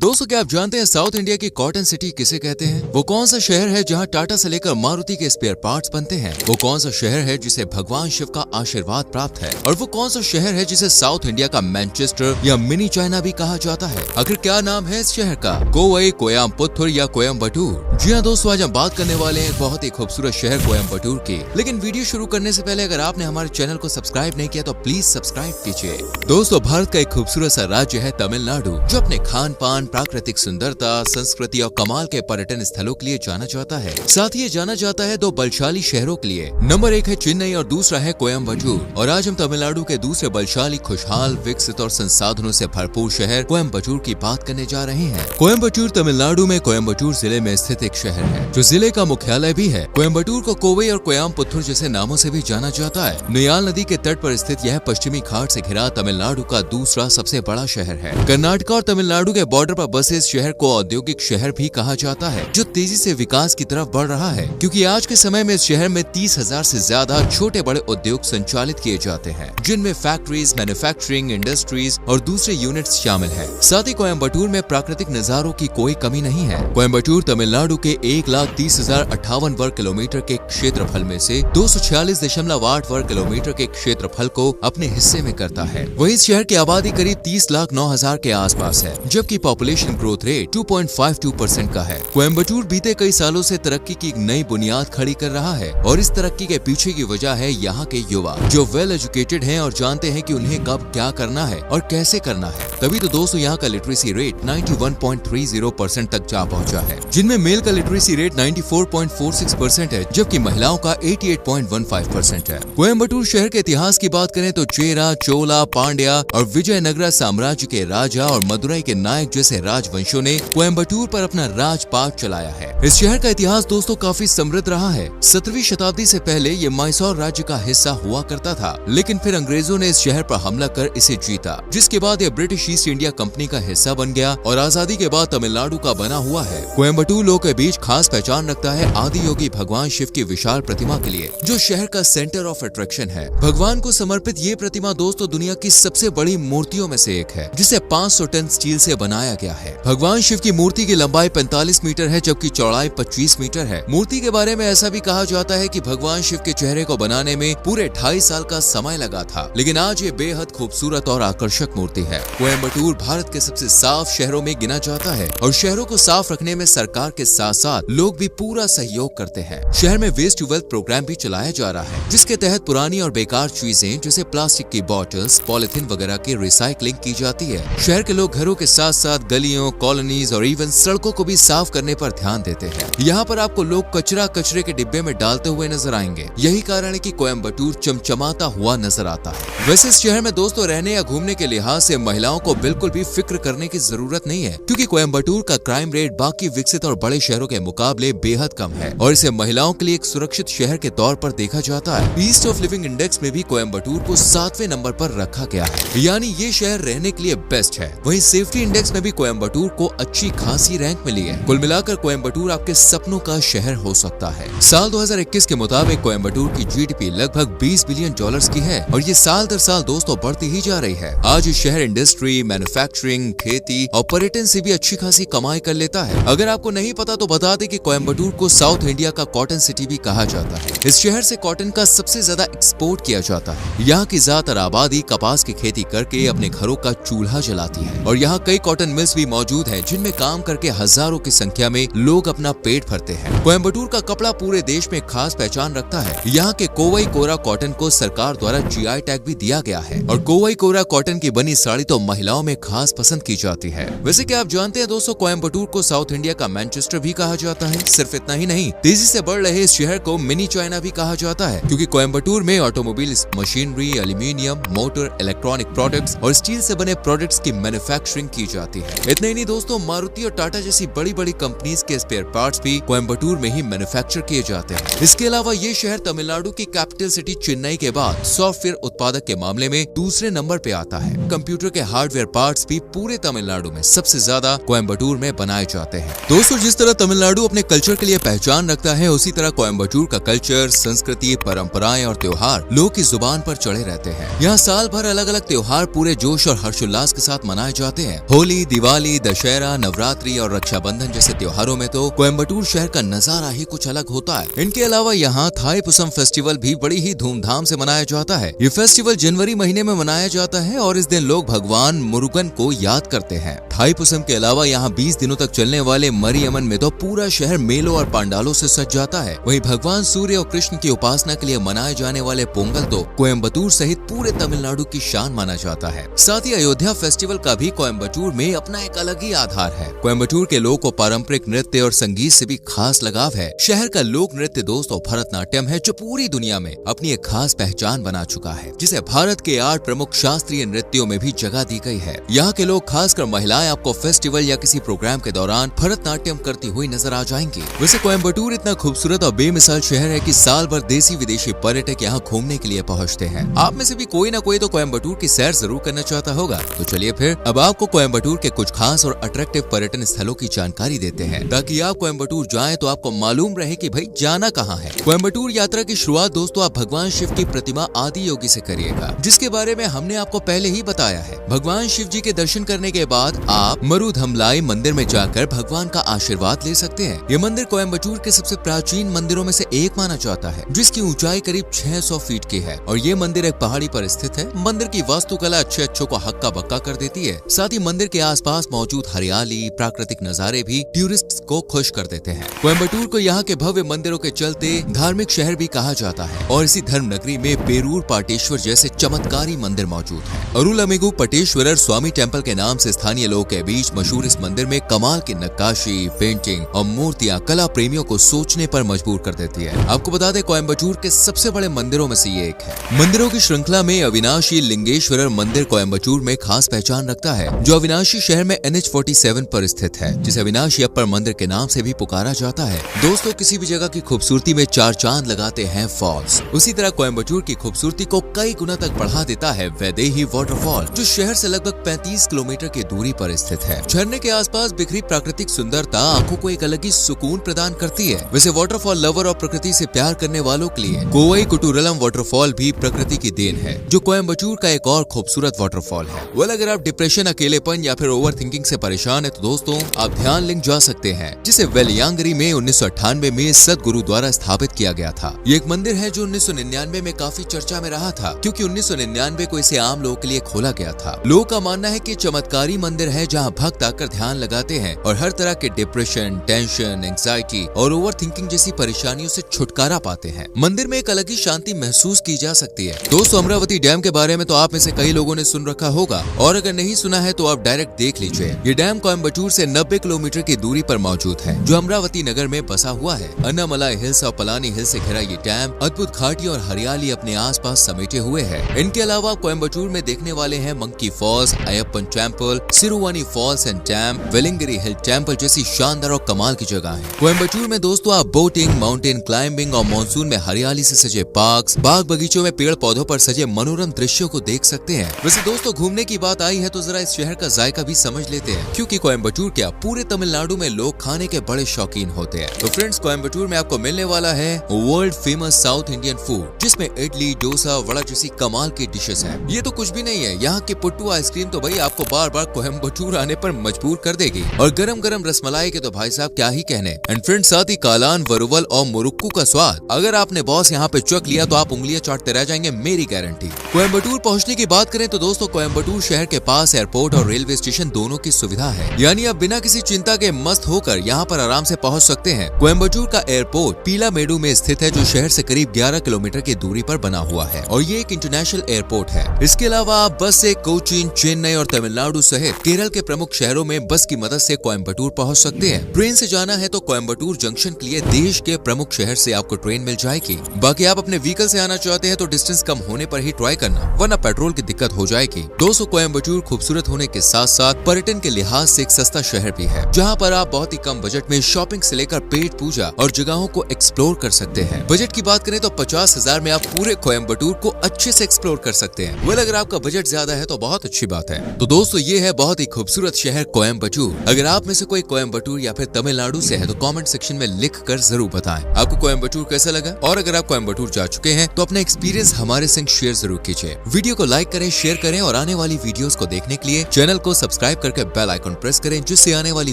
दोस्तों, क्या आप जानते हैं साउथ इंडिया की कॉटन सिटी किसे कहते हैं? वो कौन सा शहर है जहां टाटा से लेकर मारुति के स्पेयर पार्ट्स बनते हैं? वो कौन सा शहर है जिसे भगवान शिव का आशीर्वाद प्राप्त है? और वो कौन सा शहर है जिसे साउथ इंडिया का मैनचेस्टर या मिनी चाइना भी कहा जाता है? आखिर क्या नाम है इस शहर का? कोवई, कोयम्बटूर या कोयम्बटूर? जी हाँ दोस्तों, आज हम बात करने वाले हैं बहुत ही खूबसूरत शहर कोयम्बटूर की। लेकिन वीडियो शुरू करने से पहले अगर आपने हमारे चैनल को सब्सक्राइब नहीं किया तो प्लीज सब्सक्राइब कीजिए। दोस्तों, भारत का एक खूबसूरत सा राज्य है तमिलनाडु, जो अपने खान पान, प्राकृतिक सुंदरता, संस्कृति और कमाल के पर्यटन स्थलों के लिए जाना जाता है। साथ ही ये जाना जाता है दो बलशाली शहरों के लिए। नंबर 1 है चेन्नई और दूसरा है कोयम्बटूर। और आज हम तमिलनाडु के दूसरे बलशाली, खुशहाल, विकसित और संसाधनों से भरपूर शहर कोयम्बटूर की बात करने जा रहे हैं। कोयम्बटूर तमिलनाडु में कोयम्बटूर जिले में स्थित एक शहर है, जो जिले का मुख्यालय भी है। कोयम्बटूर को कोवई और कोयम्बटूर जैसे नामों से भी जाना जाता है। नयाल नदी के तट पर स्थित यह पश्चिमी घाट से घिरा तमिलनाडु का दूसरा सबसे बड़ा शहर है। कर्नाटक और तमिलनाडु के बॉर्डर पर बसे इस शहर को औद्योगिक शहर भी कहा जाता है, जो तेजी से विकास की तरफ बढ़ रहा है, क्योंकि आज के समय में इस शहर में 30,000 से ज्यादा छोटे बड़े उद्योग संचालित किए जाते हैं, जिनमें फैक्ट्रीज, मैन्युफैक्चरिंग इंडस्ट्रीज और दूसरे यूनिट्स शामिल हैं। साथ ही कोयम्बटूर में प्राकृतिक नजारों की कोई कमी नहीं है। कोयम्बटूर तमिलनाडु के 1,30,058 वर्ग किलोमीटर के क्षेत्रफल में से 246.8 वर्ग किलोमीटर के क्षेत्रफल को अपने हिस्से में करता है। वहीं इस शहर की आबादी करीब 30,09,000 के आसपास है, जबकि पॉपुलेशन ग्रोथ रेट 2.52% का है। कोयम्बटूर बीते कई सालों से तरक्की की एक नई बुनियाद खड़ी कर रहा है, और इस तरक्की के पीछे की वजह है यहाँ के युवा, जो वेल एजुकेटेड हैं और जानते हैं कि उन्हें कब क्या करना है और कैसे करना है। तभी तो दोस्तों यहाँ का लिटरेसी रेट 91.30% तक जा पहुँचा है, जिनमें मेल का लिटरेसी रेट 94.46% है, जबकि महिलाओं का 88.15% है। कोयम्बटूर शहर के इतिहास की बात करें तो चेरा, चोला, पांड्या और विजयनगरा साम्राज्य के राजा और मदुरई के नायक जैसे राजवंशों ने कोयम्बटूर पर अपना राजपाट चलाया है। इस शहर का इतिहास दोस्तों काफी समृद्ध रहा है। 17वीं शताब्दी से पहले ये मैसूर राज्य का हिस्सा हुआ करता था, लेकिन फिर अंग्रेजों ने इस शहर पर हमला कर इसे जीता, जिसके बाद ये ब्रिटिश ईस्ट इंडिया कंपनी का हिस्सा बन गया और आजादी के बाद तमिलनाडु का बना हुआ है। कोयम्बटूर लोगों के बीच खास पहचान रखता है आदि योगी भगवान शिव की विशाल प्रतिमा के लिए, जो शहर का सेंटर ऑफ अट्रैक्शन है। भगवान को समर्पित ये प्रतिमा दोस्तों दुनिया की सबसे बड़ी मूर्तियों में से एक है, जिसे 500 टन स्टील से बनाया गया है। भगवान शिव की मूर्ति की लंबाई 45 मीटर है, जबकि चौड़ाई 25 मीटर है। मूर्ति के बारे में ऐसा भी कहा जाता है कि भगवान शिव के चेहरे को बनाने में पूरे 2.5 साल का समय लगा था, लेकिन आज ये बेहद खूबसूरत और आकर्षक मूर्ति है। कोयम्बटूर भारत के सबसे साफ शहरों में गिना जाता है, और शहरों को साफ रखने में सरकार के साथ साथ लोग भी पूरा सहयोग करते हैं। शहर में वेस्ट टू वेल्थ प्रोग्राम भी चलाया जा रहा है, जिसके तहत पुरानी और बेकार चीजें जैसे प्लास्टिक की बॉटल्स, पॉलिथीन वगैरह की रिसाइकलिंग की जाती है। शहर के लोग घरों के साथ साथ गलियों, कॉलोनीज और इवन सड़कों को भी साफ करने पर ध्यान देते हैं। यहाँ पर आपको लोग कचरा कचरे के डिब्बे में डालते हुए नजर आएंगे। यही कारण है कि कोयम्बटूर चमचमाता हुआ नजर आता है। वैसे इस शहर में दोस्तों रहने या घूमने के लिहाज से महिलाओं को बिल्कुल भी फिक्र करने की जरूरत नहीं है, क्योंकि कोयम्बटूर का क्राइम रेट बाकी विकसित और बड़े शहरों के मुकाबले बेहद कम है, और इसे महिलाओं के लिए एक सुरक्षित शहर के तौर पर देखा जाता है। ईस्ट ऑफ लिविंग इंडेक्स में भी कोयम्बटूर को 7वें नंबर पर रखा गया है, यानी ये शहर रहने के लिए बेस्ट है। वहीं सेफ्टी इंडेक्स में भी कोयम्बटूर को अच्छी खासी रैंक मिली है। कुल मिलाकर कोयम्बटूर आपके सपनों का शहर हो सकता है। साल 2021 के मुताबिक कोयम्बटूर की जीडीपी लगभग $20 बिलियन की है, और ये साल दर साल दोस्तों बढ़ती ही जा रही है। आज ये शहर इंडस्ट्री, मैन्युफैक्चरिंग, खेती और पर्यटन से भी अच्छी खासी कमाई कर लेता है। अगर आपको नहीं पता तो बता दें कि कोयम्बटूर को साउथ इंडिया का कॉटन सिटी भी कहा जाता है। इस शहर से कॉटन का सबसे ज्यादा एक्सपोर्ट किया जाता है। यहाँ की ज्यादातर आबादी कपास की खेती करके अपने घरों का चूल्हा जलाती है, और यहाँ कई कॉटन मिल्स भी मौजूद है, जिनमें काम करके हजारों की संख्या में लोग अपना पेट भरते हैं। कोयम्बटूर का कपड़ा पूरे देश में खास पहचान रखता है। यहाँ के कोवई कोरा कॉटन को सरकार द्वारा जीआई टैग भी दिया गया है, और कोवई कोरा कॉटन की बनी साड़ी तो महिलाओं में खास पसंद की जाती है। वैसे क्या आप जानते हैं दोस्तों, कोयम्बटूर को साउथ इंडिया का मैनचेस्टर भी कहा जाता है। सिर्फ इतना ही नहीं, तेजी से बढ़ रहे इस शहर को मिनी चाइना भी कहा जाता है, क्योंकि कोयम्बटूर में automobile machinery, aluminium, motor, electronic products और स्टील से बने प्रोडक्ट्स की मैन्युफैक्चरिंग की जाती है। इतना ही नहीं दोस्तों, मारुति और टाटा जैसी बड़ी बड़ी कंपनीज के स्पेयर पार्ट्स भी कोयम्बटूर में ही मैन्युफैक्चर किए जाते हैं। इसके अलावा ये शहर तमिलनाडु की कैपिटल सिटी चेन्नई के बाद सॉफ्टवेयर उत्पादक के मामले में दूसरे नंबर पे आता है। कंप्यूटर के हार्डवेयर पार्ट्स भी पूरे तमिलनाडु में सबसे ज्यादा कोयम्बटूर में बनाए जाते हैं। दोस्तों, जिस तरह तमिलनाडु अपने कल्चर के लिए पहचान रखता है, उसी तरह कोयम्बटूर का कल्चर, संस्कृति, परंपराएं और त्योहार लोग की जुबान पर चढ़े रहते हैं। यहाँ साल भर अलग अलग त्योहार पूरे जोश और हर्षोल्लास के साथ मनाए जाते हैं। होली, दिवाली, दिवाली, दशहरा, नवरात्रि और रक्षाबंधन जैसे त्योहारों में तो कोयम्बटूर शहर का नजारा ही कुछ अलग होता है। इनके अलावा यहाँ थाईपुसम फेस्टिवल भी बड़ी ही धूमधाम से मनाया जाता है। ये फेस्टिवल जनवरी महीने में मनाया जाता है और इस दिन लोग भगवान मुरुगन को याद करते हैं। थाईपुसम के अलावा यहाँ 20 दिनों तक चलने वाले मरियमन में तो पूरा शहर मेलों और पंडालों से सज जाता है। वहीं भगवान सूर्य और कृष्ण की उपासना के लिए मनाए जाने वाले पोंगल तो कोयम्बटूर सहित पूरे तमिलनाडु की शान माना जाता है। साथ ही अयोध्या फेस्टिवल का भी कोयम्बटूर में अपना एक अलग ही आधार है। कोयम्बटूर के लोगों को पारंपरिक नृत्य और संगीत से भी खास लगाव है। शहर का लोक नृत्य दोस्तों भरतनाट्यम है, जो पूरी दुनिया में अपनी एक खास पहचान बना चुका है, जिसे भारत के 8 प्रमुख शास्त्रीय नृत्यों में भी जगह दी गई है। यहाँ के लोग खासकर महिलाएं आपको फेस्टिवल या किसी प्रोग्राम के दौरान भरतनाट्यम करती हुई नजर आ जाएंगी। वैसे कोयम्बटूर इतना खूबसूरत और बेमिसाल शहर है कि साल भर देसी विदेशी पर्यटक यहाँ घूमने के लिए पहुँचते हैं। आप में से भी कोई ना कोई तो कोयम्बटूर की सैर जरूर करना चाहता होगा। तो चलिए फिर अब आपको कोयम्बटूर के कुछ खास और अट्रैक्टिव पर्यटन स्थलों की जानकारी देते हैं, ताकि आप कोयम्बटूर जाएं तो आपको मालूम रहे कि भाई जाना कहाँ है। कोयम्बटूर यात्रा की शुरुआत दोस्तों आप भगवान शिव की प्रतिमा आदि योगी से करिएगा, जिसके बारे में हमने आपको पहले ही बताया है। भगवान शिव जी के दर्शन करने के बाद आप मरुधमलाई मंदिर में जाकर भगवान का आशीर्वाद ले सकते हैं। ये मंदिर कोयम्बटूर के सबसे प्राचीन मंदिरों में से एक माना जाता है, जिसकी ऊंचाई करीब 600 फीट की है और ये मंदिर एक पहाड़ी पर स्थित है। मंदिर की वास्तुकला अच्छे को हक्का बक्का कर देती है। साथ ही मंदिर के आसपास मौजूद हरियाली, प्राकृतिक नजारे भी टूरिस्ट को खुश कर देते हैं। कोयम्बटूर को यहाँ के भव्य मंदिरों के चलते धार्मिक शहर भी कहा जाता है और इसी धर्म नगरी में पेरूर पाटेश्वर जैसे चमत्कारी मंदिर मौजूद है। अरुलमिगु पटेश्वरर स्वामी टेम्पल के नाम से स्थानीय लोगों के बीच मशहूर इस मंदिर में कमाल की नक्काशी, पेंटिंग और मूर्तियां कला प्रेमियों को सोचने पर मजबूर कर देती है। आपको बता दें कोयम्बटूर के सबसे बड़े मंदिरों में से ये एक है। मंदिरों की श्रृंखला में अविनाशी लिंगेश्वरर मंदिर कोयम्बटूर में खास पहचान रखता है, जो अविनाशी शहर में NH47 पर स्थित है, जिसे अविनाशी अप्पर मंदिर के नाम से भी पुकारा जाता है। दोस्तों किसी भी जगह की खूबसूरती में 4 चांद लगाते हैं फॉल्स, उसी तरह कोयम्बटूर की खूबसूरती को कई गुना तक बढ़ा देता है वैदेही वाटरफॉल, जो शहर से लगभग 35 किलोमीटर की दूरी पर स्थित है। झरने के आसपास बिखरी प्राकृतिक सुंदरता आंखों को एक अलग ही सुकून प्रदान करती है। वैसे वाटरफॉल लवर और प्रकृति से प्यार करने वालों के लिए कोवई कुटुरलम वाटरफॉल भी प्रकृति की देन है, जो कोयम्बटूर का एक और खूबसूरत वाटरफॉल है। अगर आप डिप्रेशन, अकेलेपन या फिर ओवर थिंकिंग से परेशान है तो दोस्तों आप ध्यान लिंग जा सकते हैं, जिसे वेलियांगरी में 1998 में सदगुरु द्वारा स्थापित किया गया था। ये एक मंदिर है जो 1999 में काफी चर्चा में रहा था, क्योंकि 1999 को इसे आम लोगों के लिए खोला गया था। लोगों का मानना है कि चमत्कारी मंदिर है जहां भक्त आकर ध्यान लगाते हैं और हर तरह के डिप्रेशन, टेंशन, एंग्जाइटी और ओवर थिंकिंग जैसी परेशानियों से छुटकारा पाते हैं। मंदिर में एक अलग ही शांति महसूस की जा सकती है। दोस्तों अमरावती डैम के बारे में तो आप में से कई लोगों ने सुन रखा होगा, और अगर नहीं सुना है तो आप डायरेक्ट देख लीजिए। ये डैम कोयम्बटूर से 90 किलोमीटर की दूरी पर मौजूद है, जो अमरावती नगर में बसा हुआ है। अन्नामलाई हिल्स और पलानी हिल्स से घिरा ये डैम अद्भुत घाटी और हरियाली अपने आसपास समेटे हुए है। इनके अलावा कोयम्बटूर में देखने वाले हैं monkey falls, Ayyappan temple, Siruvani falls and dam, Velliangiri hill temple जैसी शानदार और कमाल की जगह है। कोयम्बटूर में दोस्तों आप बोटिंग, माउंटेन क्लाइंबिंग और मानसून में हरियाली से सजे पार्क्स, बाग बगीचों में पेड़ पौधों पर सजे मनोरम दृश्यों को देख सकते हैं। वैसे दोस्तों घूमने की बात आई है तो जरा इस शहर का जायका भी समझ लेते हैं, क्योंकि कोयम्बटूर क्या पूरे तमिलनाडु में लोग खाने के बड़े शौकीन होते हैं। तो फ्रेंड्स कोयम्बटूर में आपको मिलने वाला है world famous south Indian food, जिसमें इडली, डोसा, वड़ा जैसी कमाल की डिशेस हैं। ये तो कुछ भी नहीं है, यहाँ की पुट्टू आइसक्रीम तो भाई आपको बार बार कोयम्बटूर आने पर मजबूर कर देगी, और गरम गरम रसमलाई के तो भाई साहब क्या ही कहने। एंड फ्रेंड्स साथ ही कालान, वरुवल और मुरुक्कू का स्वाद अगर आपने बॉस यहाँ पे चख लिया तो आप उंगलियां चाटते रह जाएंगे, मेरी गारंटी। कोयम्बटूर पहुँचने की बात करें तो दोस्तों कोयम्बटूर शहर के पास एयरपोर्ट और रेलवे स्टेशन दोनों की सुविधा है, यानी आप बिना किसी चिंता के मस्त होकर यहाँ पर आराम से पहुँच सकते हैं। कोयम्बटूर का एयरपोर्ट पीलामेडु में स्थित है, जो शहर से करीब 11 किलोमीटर की दूरी पर बना हुआ है, और ये एक इंटरनेशनल एयरपोर्ट है। इसके अलावा आप बस से कोचीन, चेन्नई और तमिलनाडु सहित केरल के प्रमुख शहरों में बस की मदद से कोयम्बटूर पहुँच सकते हैं। ट्रेन से जाना है तो कोयम्बटूर जंक्शन के लिए देश के प्रमुख शहर से आपको ट्रेन मिल जाएगी। बाकी आप अपने व्हीकल से आना चाहते हैं तो डिस्टेंस कम होने पर ही ट्राई करना, वरना पेट्रोल की दिक्कत हो जाएगी। दोस्तों कोयम्बटूर खूबसूरत होने के साथ साथ पर्यटन के लिहाज से एक सस्ता शहर भी है, जहाँ पर आप बहुत ही कम बजट में शॉपिंग से लेकर पेट पूजा और जगहों को एक्सप्लोर कर सकते हैं। बजट की बात करें तो 50,000 में आप पूरे कोयम्बटूर को अच्छे से एक्सप्लोर कर सकते हैं। वेल अगर आपका बजट ज्यादा है तो बहुत अच्छी बात है। तो दोस्तों ये है बहुत ही खूबसूरत शहर कोयम्बटूर। अगर आप में से कोई कोयम्बटूर या फिर तमिलनाडु से है तो कमेंट सेक्शन में लिख कर जरूर बताएं आपको कोयम्बटूर कैसा लगा, और अगर आप कोयम्बटूर जा चुके हैं तो अपना एक्सपीरियंस हमारे संग शेयर जरूर कीजिए। वीडियो को लाइक करें, शेयर करें और आने वाली वीडियोस को देखने के लिए चैनल को सब्सक्राइब करके बेल आइकन प्रेस करें जिससे आने वाली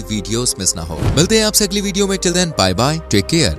वीडियोस मिस ना हो। मिलते हैं आपसे अगली वीडियो में। Till then bye bye, take care.